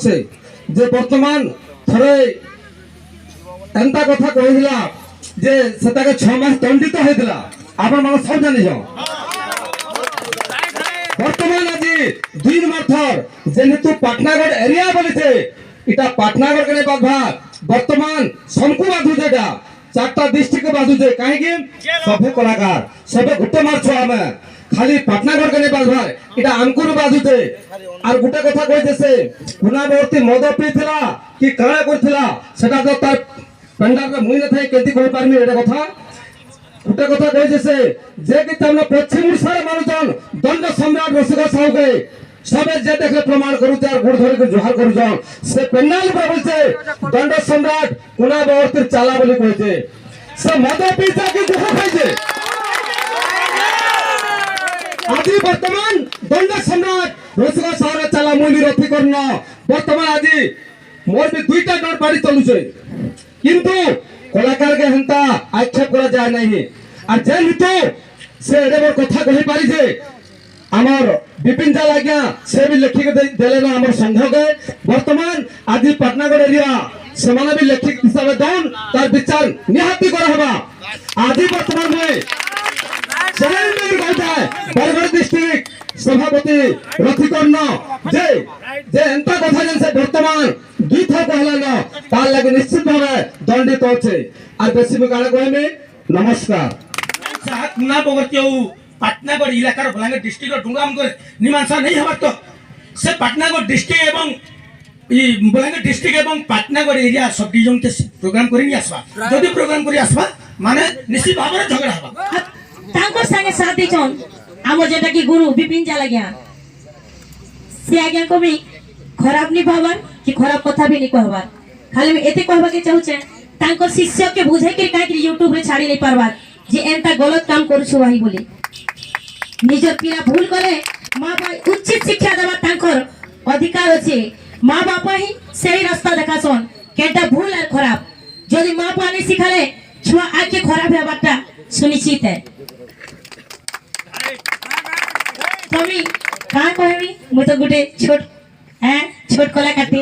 से जे वर्तमान थरे एंता कथा कहिला जे सेताके 6 मास दंडित होइतला आपण माने सब जानि जाओ वर्तमान आज 2 नंबर थर जेहेतु पाटनागढ़ एरिया बोली छे इटा पाटनागढ़ के बाधा वर्तमान संकु बाधु जेटा 4टा डिस्ट्रिक्ट बाधु जे काहे कि सभे कलाकार सभे गुटे मार छुआ में खाली पाटनागढ़ के बाधा इटा हमको बाधु छे और गुटे कथा कहि जैसे गुनावर्ती मद पीथिला कि काळे करथिला सेटा तो तार पंडार में मुई न थाई केति कहि पारमी एटा कथा गुटे कथा कहि जैसे जे कि तमने पश्चिम उड़ीसा रे मानुचन दंड सम्राट रसिका साहू के सबे जे देखले प्रमाण करू तार गुड़ धरि के जोहार करू जाओ से पेनाल पर बोलछे दंड सम्राट गुनावर्ती चाला बोली कहछे से मद पीता कि दुख खाइछे আজি বর্তমান দণ্ড সম্রাট রসিকা শহরে চালা মূল রথি করন বর্তমান আজি মোর বি দুইটা ডর বাড়ি চলুছে কিন্তু কলাকার কে হেনতা আক্ষেপ করা যায় নাই আর যে নিতো সে এডে বড় কথা কহি পারি যে আমার বিপিন জাল আজ্ঞা সে বি লেখি কে দেলে না আমার সংঘকে বর্তমান আজি পাটনাগড় এরিয়া সেমানে বি লেখি হিসাবে দন তার বিচার নিহাতি করা হবা আজি বর্তমান में बरगढ़ डिस्ट्रिक्ट सभापति रथिकर्ण जे जे एंता कथा जन से वर्तमान दुई था कहला न तार लगे निश्चित भावे दंडित होछे और बेसी में गाना कहे में नमस्कार साहब ना बगरतियो पाटनागढ़ इलाकार बलांगीर डिस्ट्रिक्ट डुंगाम को निमांसा नहीं हवा तो से पाटनागढ़ डिस्ट्रिक्ट एवं बलांगीर डिस्ट्रिक्ट एवं पाटनागढ़ एरिया सब डिवीजन के प्रोग्राम करी आसबा जदि प्रोग्राम करी आसबा माने निश्चित भावे झगड़ा हवा तांको संगे साथ दिचन आमो जेटा की गुरु विपिन जाला गया से आज्ञा को भी खराब नहीं भाबार कि खराब कथा भी नहीं कहबार खाली में एते कहबा के चाहूचे तांको शिष्य के बुझे के काहे कि YouTube रे छाड़ी नहीं पारबार जे एंता गलत काम करू भाई बोली निजर पिला भूल करे मां बाप उचित शिक्षा देबा तांकर अधिकार अछि मां बाप ही सही रास्ता देखासन केटा भूल और खराब जदि मां बाप नहीं सिखाले छुआ आके खराब हेबाटा सुनिश्चित है तमी का कहबी मु तो गुटे छोट कला काटी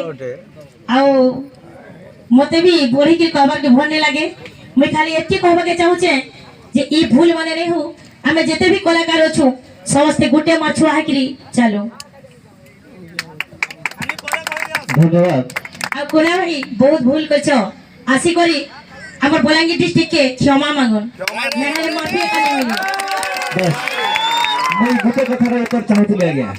आउ मते भी बोरी के कहबार के भन नहीं लागे मैं खाली एति कहबा के चाहू छे जे ई भूल माने नहीं हो हमें जेते भी कलाकार अछु समस्त गुटे माछुआ हाकरी चलो धन्यवाद आ कोना भाई बहुत भूल करछो आसी करी हमर बलांगीर डिस्ट्रिक्ट के क्षमा मांगन नहर माफी खाली मिली बस मैं गुटे कथा रे ऊपर चाहती ले गया